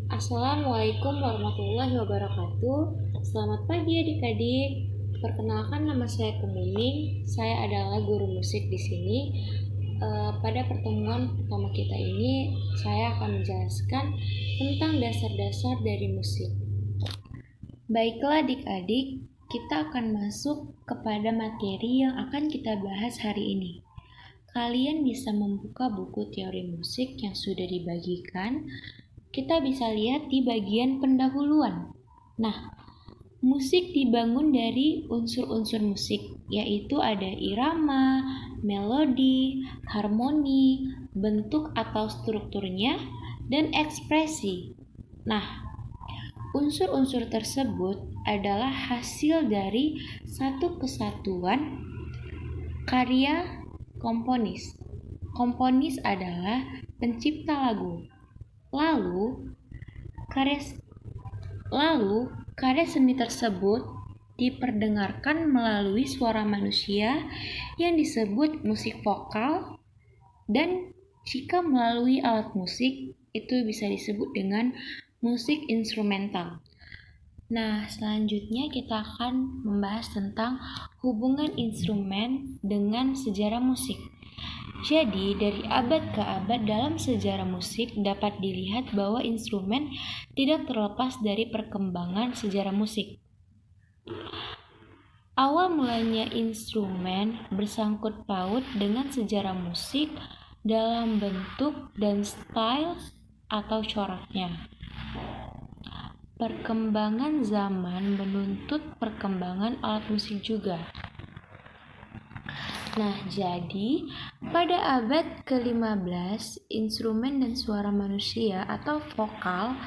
Assalamualaikum warahmatullahi wabarakatuh. Selamat pagi adik-adik. Perkenalkan, nama saya Kemuning. Saya adalah guru musik di sini. Pada pertemuan pertama kita ini, saya akan menjelaskan tentang dasar-dasar dari musik. Baiklah adik-adik, kita akan masuk kepada materi yang akan kita bahas hari ini. Kalian bisa membuka buku teori musik yang sudah dibagikan. Kita bisa lihat di bagian pendahuluan. Nah, musik dibangun dari unsur-unsur musik, yaitu ada irama, melodi, harmoni, bentuk atau strukturnya, dan ekspresi. Nah, unsur-unsur tersebut adalah hasil dari satu kesatuan karya komponis. Komponis adalah pencipta lagu. Lalu karya seni tersebut diperdengarkan melalui suara manusia yang disebut musik vokal, dan jika melalui alat musik itu bisa disebut dengan musik instrumental. Nah, selanjutnya kita akan membahas tentang hubungan instrumen dengan sejarah musik. Jadi, dari abad ke abad dalam sejarah musik dapat dilihat bahwa instrumen tidak terlepas dari perkembangan sejarah musik. Awal mulanya instrumen bersangkut paut dengan sejarah musik dalam bentuk dan style atau coraknya. Perkembangan zaman menuntut perkembangan alat musik juga. Nah, jadi pada abad ke-15, instrumen dan suara manusia atau vokal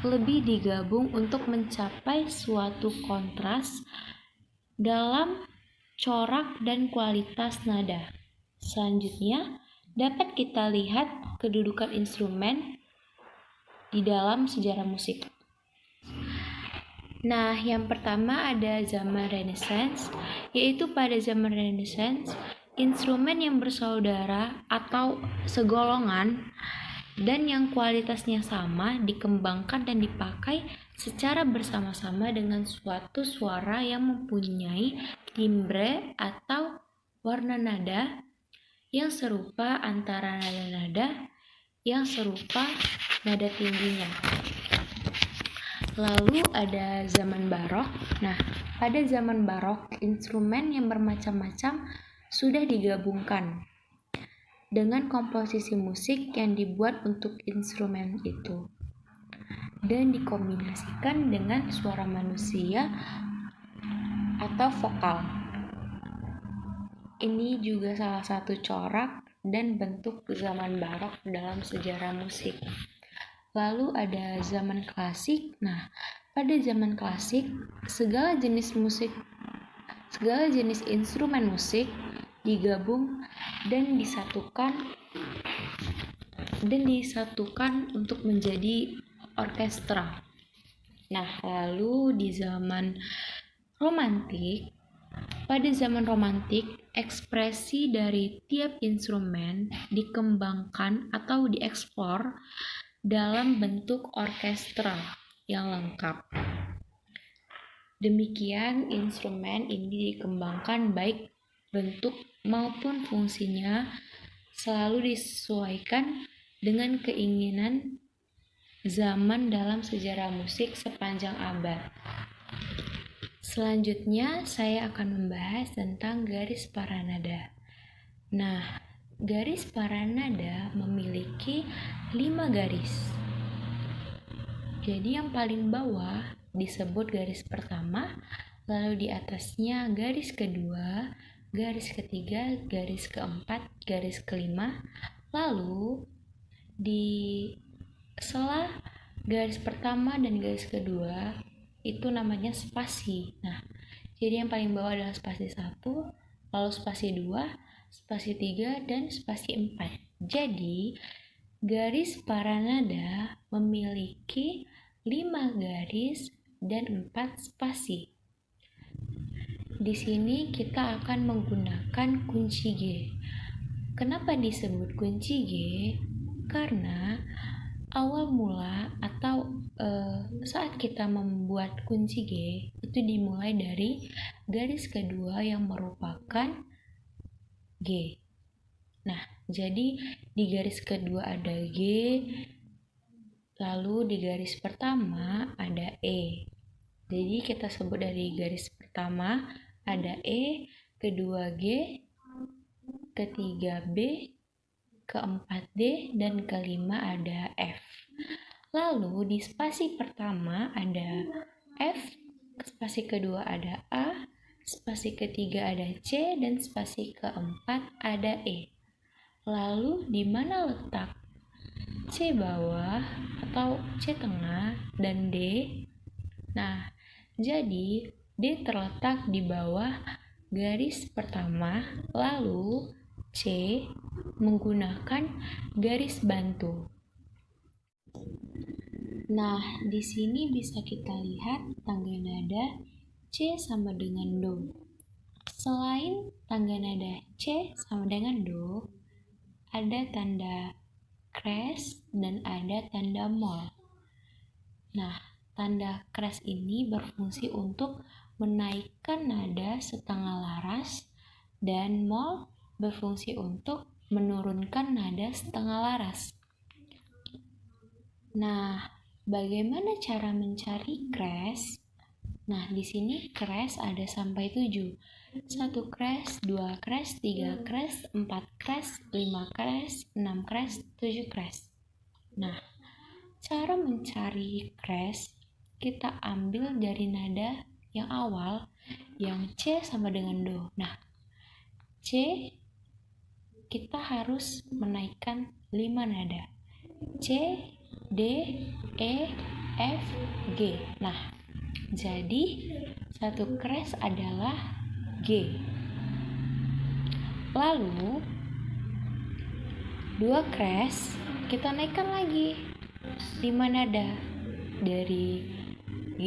lebih digabung untuk mencapai suatu kontras dalam corak dan kualitas nada. Selanjutnya, dapat kita lihat kedudukan instrumen di dalam sejarah musik. Nah, yang pertama ada zaman Renaissance, yaitu pada zaman Renaissance, instrumen yang bersaudara atau segolongan dan yang kualitasnya sama dikembangkan dan dipakai secara bersama-sama dengan suatu suara yang mempunyai timbre atau warna nada yang serupa antara nada-nada yang serupa nada tingginya. Lalu ada zaman barok. Nah, pada zaman barok, instrumen yang bermacam-macam sudah digabungkan dengan komposisi musik yang dibuat untuk instrumen itu dan dikombinasikan dengan suara manusia atau vokal. Ini juga salah satu corak dan bentuk zaman barok dalam sejarah musik. Lalu ada zaman klasik. Nah, pada zaman klasik, segala jenis instrumen musik digabung dan disatukan untuk menjadi orkestra. Nah, lalu di zaman romantik, pada zaman romantik, ekspresi dari tiap instrumen dikembangkan atau dieksplor dalam bentuk orkestra yang lengkap. Demikian, instrumen ini dikembangkan baik bentuk maupun fungsinya selalu disesuaikan dengan keinginan zaman dalam sejarah musik sepanjang abad. Selanjutnya, saya akan membahas tentang garis paranada. Nah, garis paranada memiliki 5 garis. Jadi yang paling bawah disebut garis pertama, lalu di atasnya garis kedua, garis ketiga, garis keempat, garis kelima, lalu di sela garis pertama dan garis kedua itu namanya spasi. Nah, jadi yang paling bawah adalah spasi 1, lalu spasi 2, spasi 3, dan spasi 4. Jadi, garis paranada memiliki 5 garis dan 4 spasi. Di sini kita akan menggunakan kunci G. Kenapa disebut kunci G? Karena awal mula atau saat kita membuat kunci G itu dimulai dari garis kedua yang merupakan G. Nah, jadi di garis kedua ada G, lalu di garis pertama ada E. Jadi kita sebut dari garis pertama ada E, kedua G, ketiga B, keempat D, dan kelima ada F. Lalu di spasi pertama ada F, spasi kedua ada A, spasi ketiga ada C, dan spasi keempat ada E. Lalu di mana letak C bawah atau C tengah dan D? Nah, jadi D terletak di bawah garis pertama, lalu C menggunakan garis bantu. Nah, di sini bisa kita lihat tangga nada C sama dengan Do. Selain tangga nada C sama dengan Do, ada tanda crash dan ada tanda mol. Nah, tanda crash ini berfungsi untuk menaikkan nada setengah laras dan mol berfungsi untuk menurunkan nada setengah laras. Nah, bagaimana cara mencari crash? Nah, di sini crash ada sampai 7. 1 crash, 2 crash, 3 crash, 4 crash, 5 crash, 6 crash, 7 crash. Nah, cara mencari crash kita ambil dari nada yang awal yang C sama dengan Do. Nah, C kita harus menaikkan 5 nada. C, D, E, F, G. Nah, jadi satu crash adalah G. Lalu 2 crash kita naikkan lagi 5 nada dari G,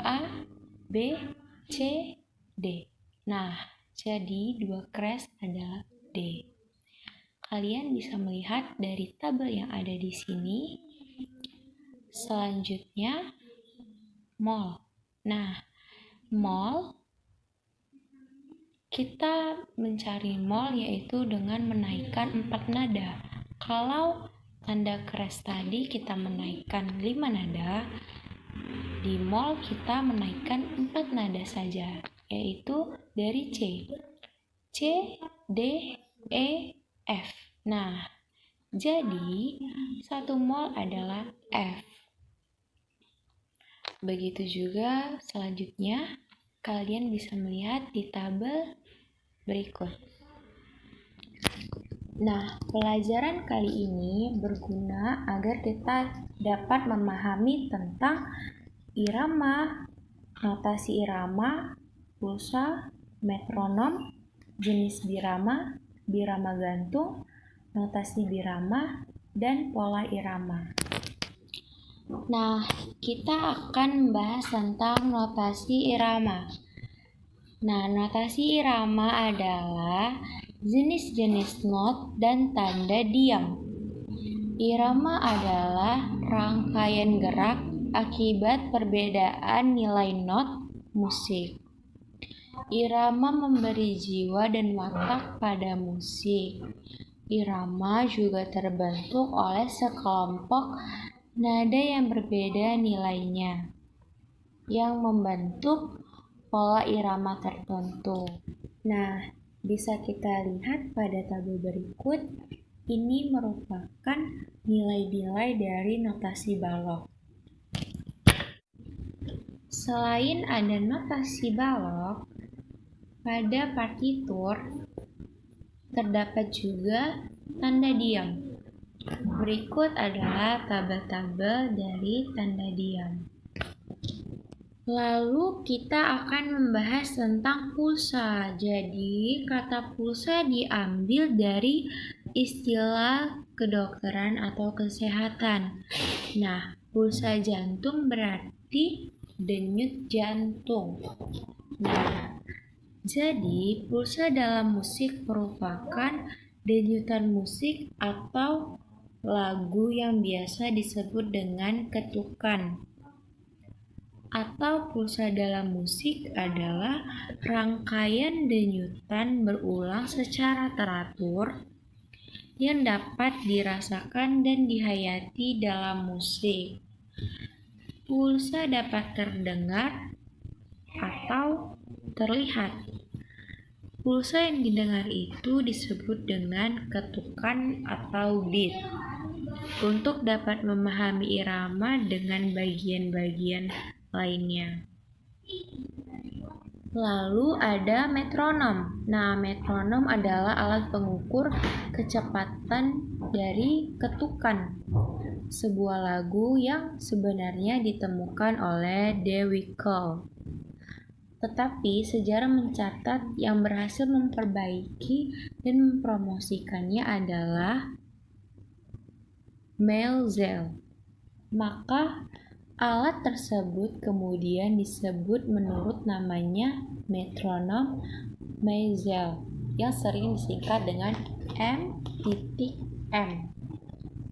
A, B, C, D. Nah, jadi 2 crash adalah D. Kalian bisa melihat dari tabel yang ada di sini. Selanjutnya mol. Nah, mol kita mencari mol yaitu dengan menaikkan 4 nada. Kalau tanda crash tadi kita menaikkan 5 nada, di mol kita menaikkan 4 nada saja, yaitu dari C. C, D, E, F. Nah, jadi satu mol adalah F. Begitu juga selanjutnya, kalian bisa melihat di tabel berikut. Nah, pelajaran kali ini berguna agar kita dapat memahami tentang irama, notasi irama, pulsa, metronom, jenis birama, birama gantung, notasi birama, dan pola irama. Nah, kita akan membahas tentang notasi irama. Nah, notasi irama adalah jenis-jenis not dan tanda diam. Irama adalah rangkaian gerak akibat perbedaan nilai not musik. Irama memberi jiwa dan watak pada musik. Irama juga terbentuk oleh sekelompok nada yang berbeda nilainya, yang membentuk pola irama tertentu. Nah, bisa kita lihat pada tabel berikut. Ini merupakan nilai-nilai dari notasi balok. Selain ada notasi balok, pada partitur terdapat juga tanda diam. Berikut adalah tabel-tabel dari tanda diam. Lalu kita akan membahas tentang pulsa. Jadi kata pulsa diambil dari istilah kedokteran atau kesehatan. Nah, pulsa jantung berarti denyut jantung. Nah, jadi pulsa dalam musik merupakan denyutan musik atau lagu yang biasa disebut dengan ketukan. Atau pulsa dalam musik adalah rangkaian denyutan berulang secara teratur yang dapat dirasakan dan dihayati dalam musik. Pulsa dapat terdengar atau terlihat. Pulsa yang didengar itu disebut dengan ketukan atau beat. Untuk dapat memahami irama dengan bagian-bagian lainnya. Lalu ada metronom. Nah, metronom adalah alat pengukur kecepatan dari ketukan sebuah lagu yang sebenarnya ditemukan oleh De Wickel. Tetapi sejarah mencatat yang berhasil memperbaiki dan mempromosikannya adalah Maelzel. Maka alat tersebut kemudian disebut menurut namanya metronom Maelzel yang sering disingkat dengan M.M.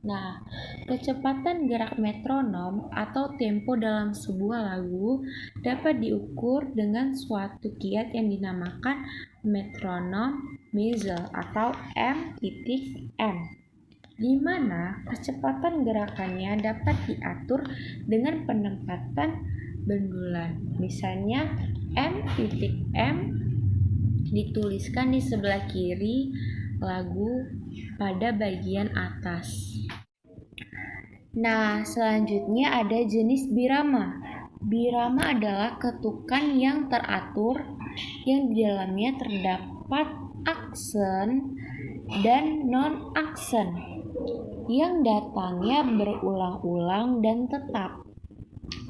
Nah, kecepatan gerak metronom atau tempo dalam sebuah lagu dapat diukur dengan suatu kiat yang dinamakan metronom Maelzel atau M.M. di mana kecepatan gerakannya dapat diatur dengan penempatan bendulan. Misalnya M.M dituliskan di sebelah kiri lagu pada bagian atas. Nah, selanjutnya ada jenis birama. Birama adalah ketukan yang teratur yang di dalamnya terdapat aksen dan non-aksen yang datangnya berulang-ulang dan tetap.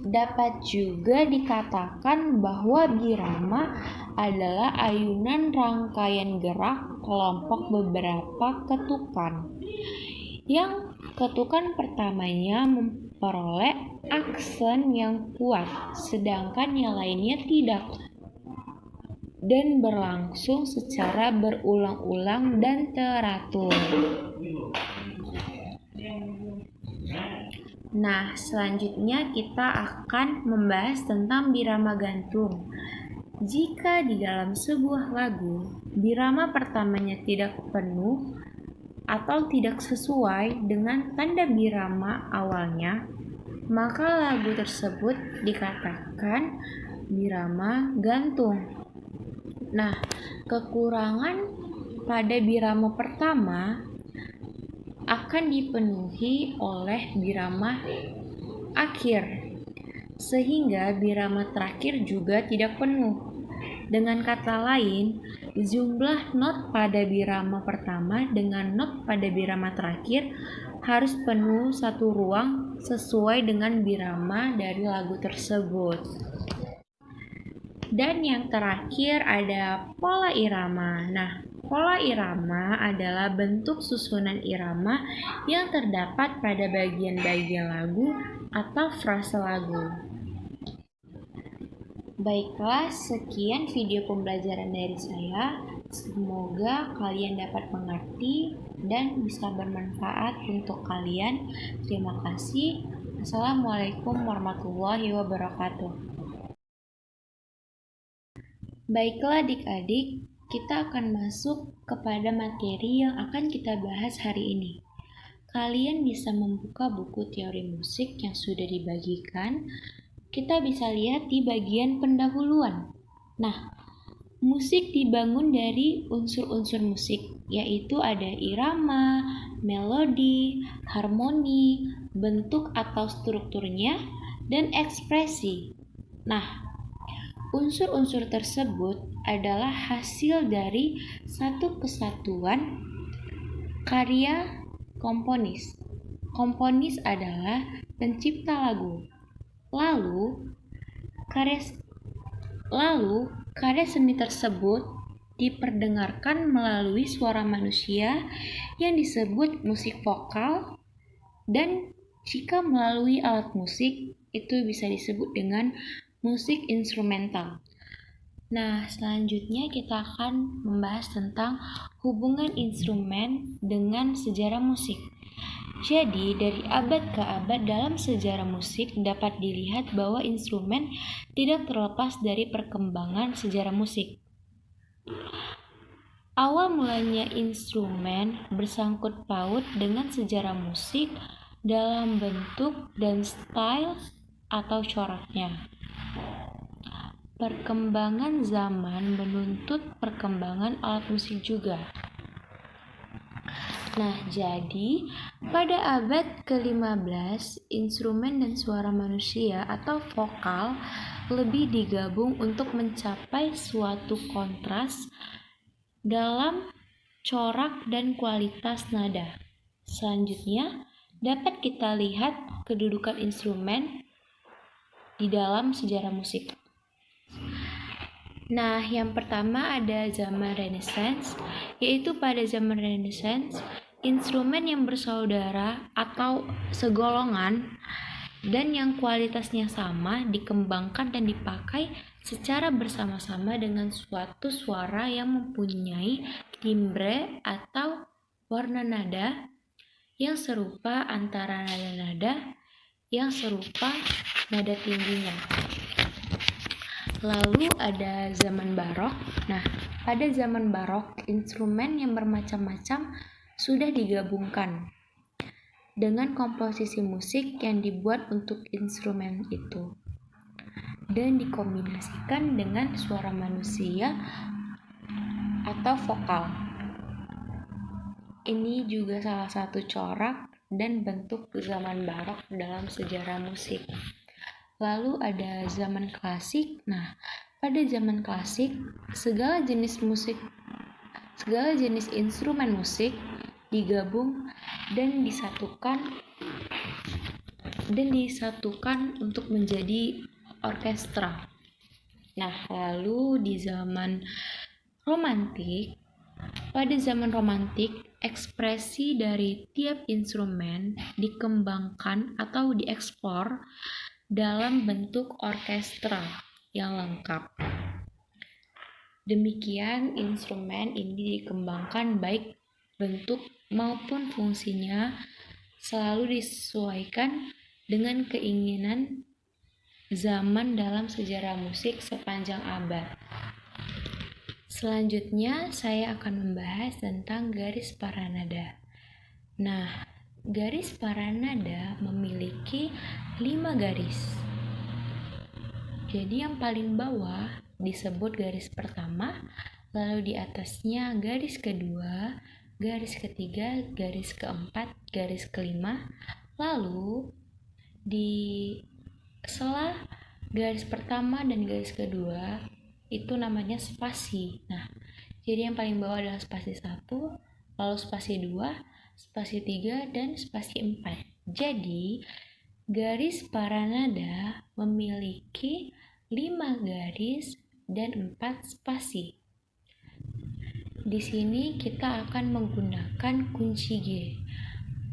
Dapat juga dikatakan bahwa birama adalah ayunan rangkaian gerak kelompok beberapa ketukan. Yang ketukan pertamanya memperoleh aksen yang kuat, sedangkan yang lainnya tidak, dan berlangsung secara berulang-ulang dan teratur. Nah, selanjutnya kita akan membahas tentang birama gantung. Jika di dalam sebuah lagu, birama pertamanya tidak penuh atau tidak sesuai dengan tanda birama awalnya, maka lagu tersebut dikatakan birama gantung. Nah, kekurangan pada birama pertama akan dipenuhi oleh birama akhir, sehingga birama terakhir juga tidak penuh. Dengan kata lain, jumlah not pada birama pertama dengan not pada birama terakhir harus penuh satu ruang sesuai dengan birama dari lagu tersebut. Dan yang terakhir ada pola irama. Nah, pola irama adalah bentuk susunan irama yang terdapat pada bagian-bagian lagu atau frase lagu. Baiklah, sekian video pembelajaran dari saya. Semoga kalian dapat mengerti dan bisa bermanfaat untuk kalian. Terima kasih. Assalamualaikum warahmatullahi wabarakatuh. Baiklah adik-adik, kita akan masuk kepada materi yang akan kita bahas hari ini. Kalian bisa membuka buku teori musik yang sudah dibagikan. Kita bisa lihat di bagian pendahuluan. Nah, musik dibangun dari unsur-unsur musik, yaitu ada irama, melodi, harmoni, bentuk atau strukturnya, dan ekspresi. Nah, unsur-unsur tersebut adalah hasil dari satu kesatuan karya komponis. Komponis adalah pencipta lagu. Lalu karya seni tersebut diperdengarkan melalui suara manusia yang disebut musik vokal, dan jika melalui alat musik itu bisa disebut dengan musik instrumental. Nah, selanjutnya kita akan membahas tentang hubungan instrumen dengan sejarah musik. Jadi, dari abad ke abad dalam sejarah musik dapat dilihat bahwa instrumen tidak terlepas dari perkembangan sejarah musik. Awal mulanya instrumen bersangkut paut dengan sejarah musik dalam bentuk dan style atau coraknya. Perkembangan zaman menuntut perkembangan alat musik juga. Nah, jadi pada abad ke-15, instrumen dan suara manusia atau vokal lebih digabung untuk mencapai suatu kontras dalam corak dan kualitas nada. Selanjutnya, dapat kita lihat kedudukan instrumen di dalam sejarah musik. Nah, yang pertama ada zaman Renaissance, yaitu pada zaman Renaissance, instrumen yang bersaudara atau segolongan dan yang kualitasnya sama dikembangkan dan dipakai secara bersama-sama dengan suatu suara yang mempunyai timbre atau warna nada yang serupa antara nada-nada yang serupa nada tingginya. Lalu ada zaman barok. Nah, pada zaman barok, instrumen yang bermacam-macam sudah digabungkan dengan komposisi musik yang dibuat untuk instrumen itu dan dikombinasikan dengan suara manusia atau vokal. Ini juga salah satu corak dan bentuk zaman barok dalam sejarah musik. Lalu ada zaman klasik. Nah, pada zaman klasik, segala jenis instrumen musik digabung dan disatukan untuk menjadi orkestra. Nah, lalu di zaman romantik, pada zaman romantik, ekspresi dari tiap instrumen dikembangkan atau dieksplor dalam bentuk orkestra yang lengkap. Demikian instrumen ini dikembangkan baik bentuk maupun fungsinya selalu disesuaikan dengan keinginan zaman dalam sejarah musik sepanjang abad. Selanjutnya saya akan membahas tentang garis paranada. Nah, garis paranada memiliki 5 garis. Jadi yang paling bawah disebut garis pertama, lalu di atasnya garis kedua, garis ketiga, garis keempat, garis kelima, lalu di sela garis pertama dan garis kedua itu namanya spasi. Nah, jadi yang paling bawah adalah spasi 1, lalu spasi 2, spasi 3, dan spasi 4. Jadi, garis paranada memiliki 5 garis dan 4 spasi. Di sini kita akan menggunakan kunci G.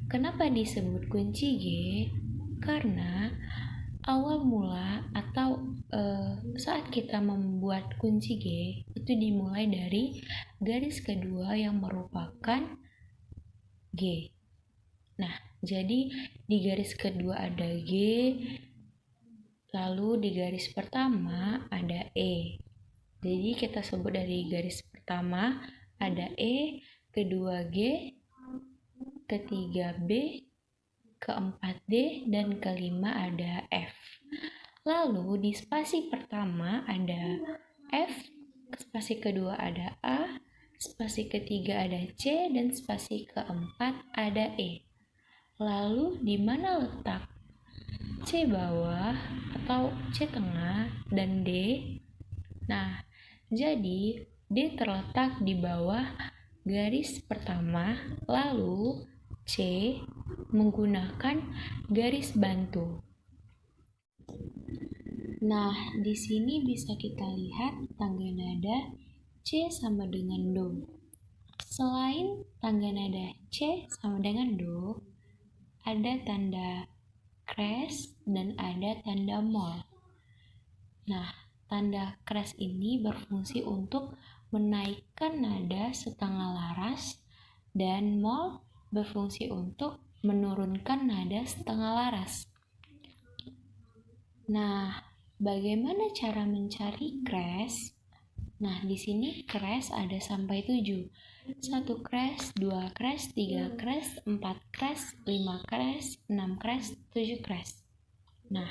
Kenapa disebut kunci G? Karena awal mula atau saat kita membuat kunci G itu dimulai dari garis kedua yang merupakan G. Nah, jadi di garis kedua ada G, lalu di garis pertama ada E. Jadi kita sebut dari garis pertama ada E, kedua G, ketiga B, keempat D, dan kelima ada F. Lalu di spasi pertama ada F, spasi kedua ada A, spasi ketiga ada C, dan spasi keempat ada E. Lalu di mana letak C bawah atau C tengah dan D? Nah, jadi D terletak di bawah garis pertama, lalu C menggunakan garis bantu. Nah, di sini bisa kita lihat tangga nada C sama dengan Do. Selain tangga nada C sama dengan Do, ada tanda crash dan ada tanda mol. Nah, tanda crash ini berfungsi untuk menaikkan nada setengah laras dan mol berfungsi untuk menurunkan nada setengah laras. Nah, bagaimana cara mencari crash? Nah, di sini crash ada sampai 7. 1 crash, 2 crash, 3 crash, 4 crash, 5 crash, 6 crash, 7 crash. Nah,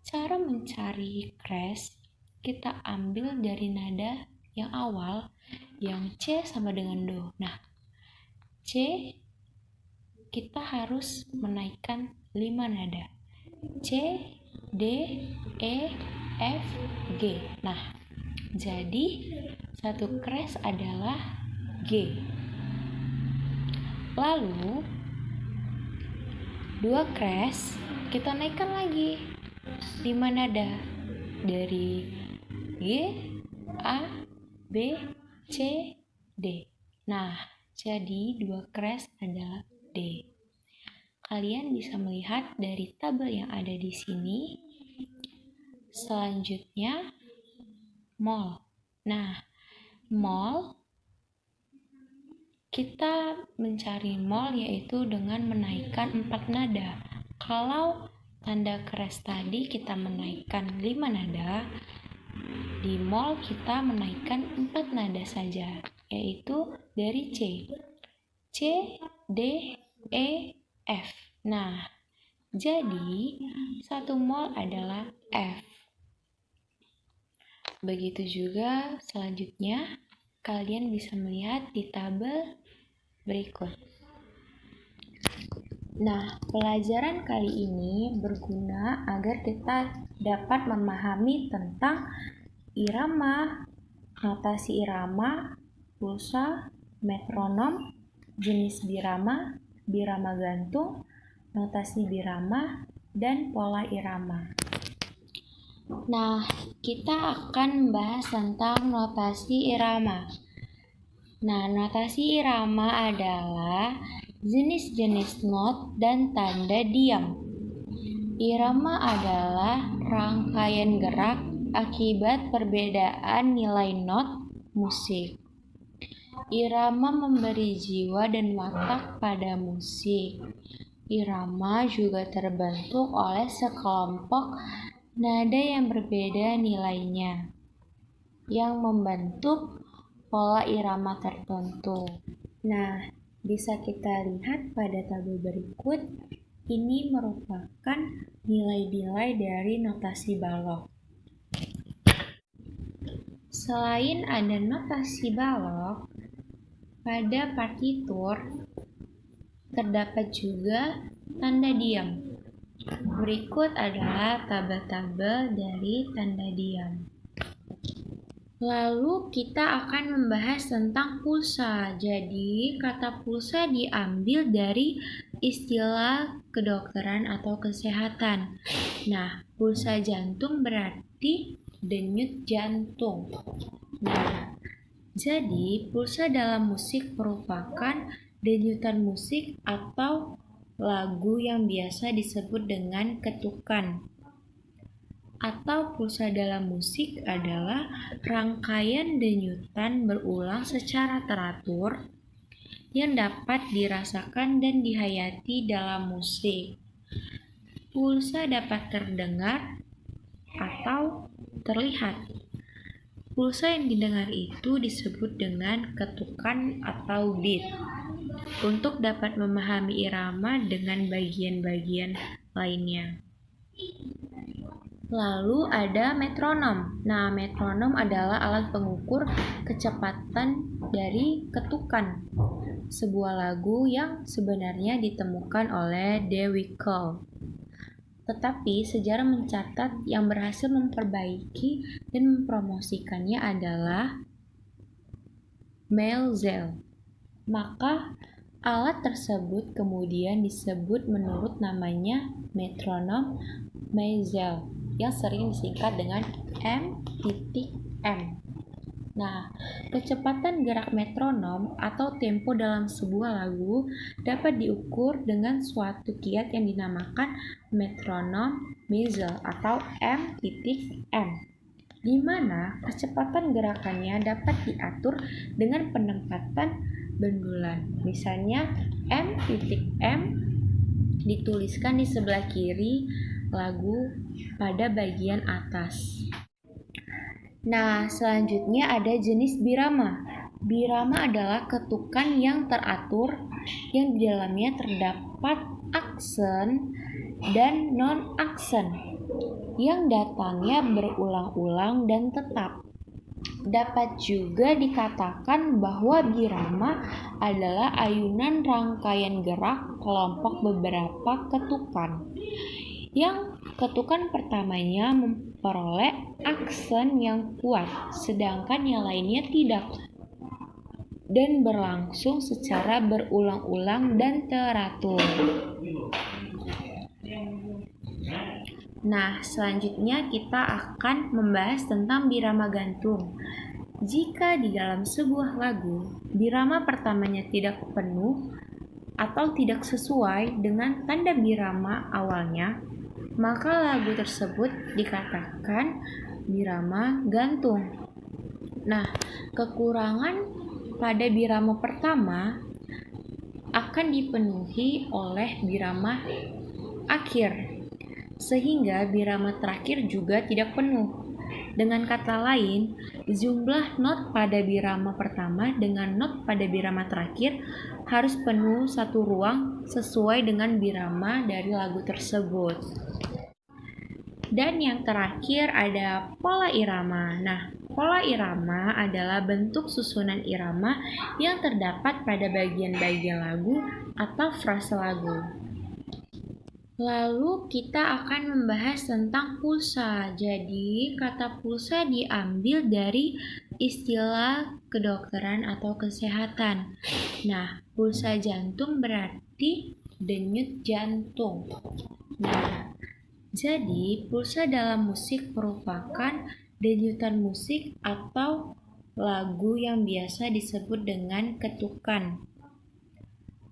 cara mencari crash kita ambil dari nada yang awal, yang C sama dengan Do. Nah, C kita harus menaikkan 5 nada. C, D, E, F, G. Nah, jadi 1 crash adalah G. Lalu 2 crash kita naikkan lagi 5 nada dari G, A, B, C, D. Nah, jadi 2 crash adalah D. Kalian bisa melihat dari tabel yang ada di sini. Selanjutnya mol. Nah, mol kita mencari mol yaitu dengan menaikkan 4 nada. Kalau tanda crash tadi kita menaikkan 5 nada, di mol kita menaikkan 4 nada saja, yaitu dari C, D, E, F. Nah, jadi 1 mol adalah F. Begitu juga selanjutnya, kalian bisa melihat di tabel berikut. Nah, pelajaran kali ini berguna agar kita dapat memahami tentang irama, notasi irama, pulsa, metronom, jenis birama, birama gantung, notasi birama, dan pola irama. Nah, kita akan membahas tentang notasi irama. Nah, notasi irama adalah jenis-jenis not dan tanda diam. Irama adalah rangkaian gerak akibat perbedaan nilai not musik. Irama memberi jiwa dan watak pada musik. Irama juga terbentuk oleh sekelompok nada yang berbeda nilainya, yang membentuk pola irama tertentu. Nah, bisa kita lihat pada tabel berikut. Ini merupakan nilai-nilai dari notasi balok. Selain ada notasi balok, pada partitur terdapat juga tanda diam. Berikut adalah tabel-tabel dari tanda diam. Lalu kita akan membahas tentang pulsa. Jadi, kata pulsa diambil dari istilah kedokteran atau kesehatan. Nah, pulsa jantung berarti denyut jantung. Nah, jadi pulsa dalam musik merupakan denyutan musik atau lagu yang biasa disebut dengan ketukan. Atau pulsa dalam musik adalah rangkaian denyutan berulang secara teratur yang dapat dirasakan dan dihayati dalam musik. Pulsa dapat terdengar atau terlihat. Pulsa yang didengar itu disebut dengan ketukan atau beat. Untuk dapat memahami irama dengan bagian-bagian lainnya. Lalu ada metronom. Nah, metronom adalah alat pengukur kecepatan dari ketukan sebuah lagu yang sebenarnya ditemukan oleh De Wickel. Tetapi sejarah mencatat yang berhasil memperbaiki dan mempromosikannya adalah Maelzel. Maka alat tersebut kemudian disebut menurut namanya metronom Maelzel, yang sering disingkat dengan M.M. Nah, kecepatan gerak metronom atau tempo dalam sebuah lagu dapat diukur dengan suatu kiat yang dinamakan metronom Maelzel atau M.M, di mana kecepatan gerakannya dapat diatur dengan penempatan bendulan. Misalnya M.M dituliskan di sebelah kiri lagu pada bagian atas. Nah, selanjutnya ada jenis birama. Birama adalah ketukan yang teratur yang di dalamnya terdapat aksen dan non-aksen yang datangnya berulang-ulang dan tetap. Dapat juga dikatakan bahwa birama adalah ayunan rangkaian gerak kelompok beberapa ketukan. Yang ketukan pertamanya memperoleh aksen yang kuat, sedangkan yang lainnya tidak, dan berlangsung secara berulang-ulang dan teratur. Nah, selanjutnya kita akan membahas tentang birama gantung. Jika di dalam sebuah lagu, birama pertamanya tidak penuh atau tidak sesuai dengan tanda birama awalnya, maka lagu tersebut dikatakan birama gantung. Nah, kekurangan pada birama pertama akan dipenuhi oleh birama akhir, sehingga birama terakhir juga tidak penuh. Dengan kata lain, jumlah not pada birama pertama dengan not pada birama terakhir harus penuh satu ruang sesuai dengan birama dari lagu tersebut. Dan yang terakhir ada pola irama. Nah, pola irama adalah bentuk susunan irama yang terdapat pada bagian-bagian lagu atau frase lagu. Lalu kita akan membahas tentang pulsa. Jadi, kata pulsa diambil dari istilah kedokteran atau kesehatan. Nah, pulsa jantung berarti denyut jantung. Nah, jadi, pulsa dalam musik merupakan denyutan musik atau lagu yang biasa disebut dengan ketukan.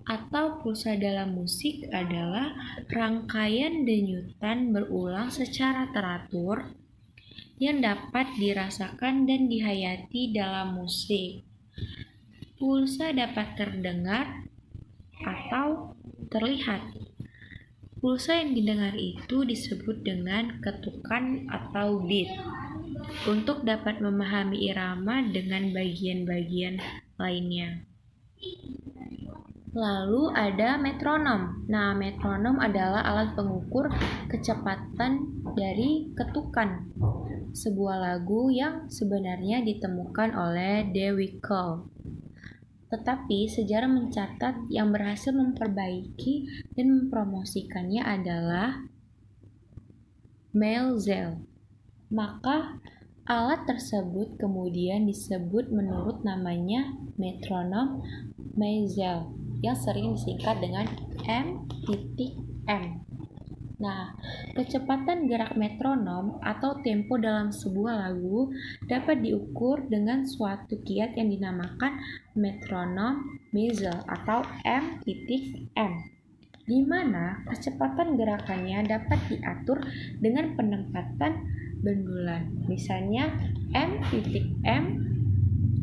Atau pulsa dalam musik adalah rangkaian denyutan berulang secara teratur yang dapat dirasakan dan dihayati dalam musik. Pulsa dapat terdengar atau terlihat. Pulsa yang didengar itu disebut dengan ketukan atau beat. Untuk dapat memahami irama dengan bagian-bagian lainnya. Lalu ada metronom. Nah, metronom adalah alat pengukur kecepatan dari ketukan. Sebuah lagu yang sebenarnya ditemukan oleh De Wickel. Tetapi sejarah mencatat yang berhasil memperbaiki dan mempromosikannya adalah Maelzel. Maka alat tersebut kemudian disebut menurut namanya metronom Maelzel yang sering disingkat dengan M.M. Nah, kecepatan gerak metronom atau tempo dalam sebuah lagu dapat diukur dengan suatu kiat yang dinamakan metronom Maelzel atau M.M, di mana kecepatan gerakannya dapat diatur dengan penempatan bendulan. Misalnya M.M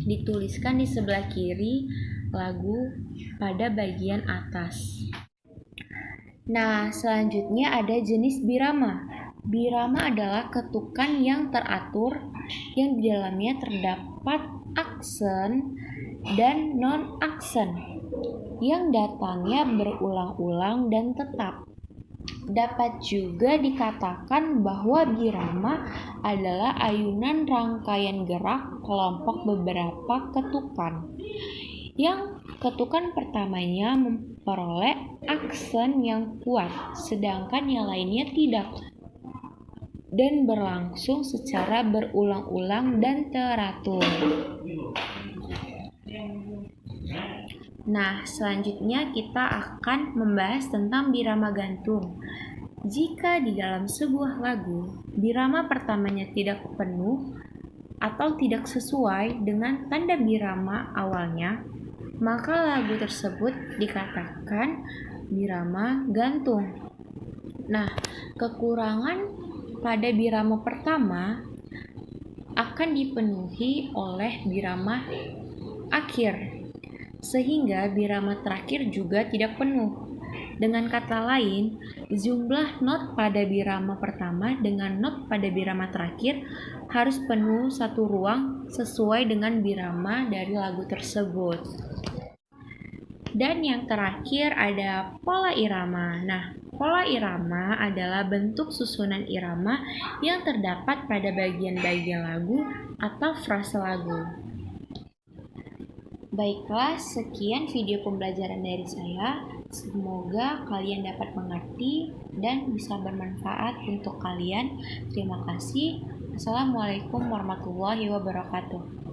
dituliskan di sebelah kiri lagu pada bagian atas. Nah, selanjutnya ada jenis birama. Birama adalah ketukan yang teratur yang di dalamnya terdapat aksen dan non-aksen yang datangnya berulang-ulang dan tetap. Dapat juga dikatakan bahwa birama adalah ayunan rangkaian gerak kelompok beberapa ketukan. Yang ketukan pertamanya memperoleh aksen yang kuat, sedangkan yang lainnya tidak, dan berlangsung secara berulang-ulang dan teratur. Nah, selanjutnya kita akan membahas tentang birama gantung. Jika di dalam sebuah lagu, birama pertamanya tidak penuh atau tidak sesuai dengan tanda birama awalnya, maka lagu tersebut dikatakan birama gantung. Nah, kekurangan pada birama pertama akan dipenuhi oleh birama akhir, sehingga birama terakhir juga tidak penuh. Dengan kata lain, jumlah not pada birama pertama dengan not pada birama terakhir harus penuh satu ruang sesuai dengan birama dari lagu tersebut. Dan yang terakhir ada pola irama. Nah, pola irama adalah bentuk susunan irama yang terdapat pada bagian-bagian lagu atau frase lagu. Baiklah, sekian video pembelajaran dari saya. Semoga kalian dapat mengerti dan bisa bermanfaat untuk kalian. Terima kasih. Assalamualaikum warahmatullahi wabarakatuh.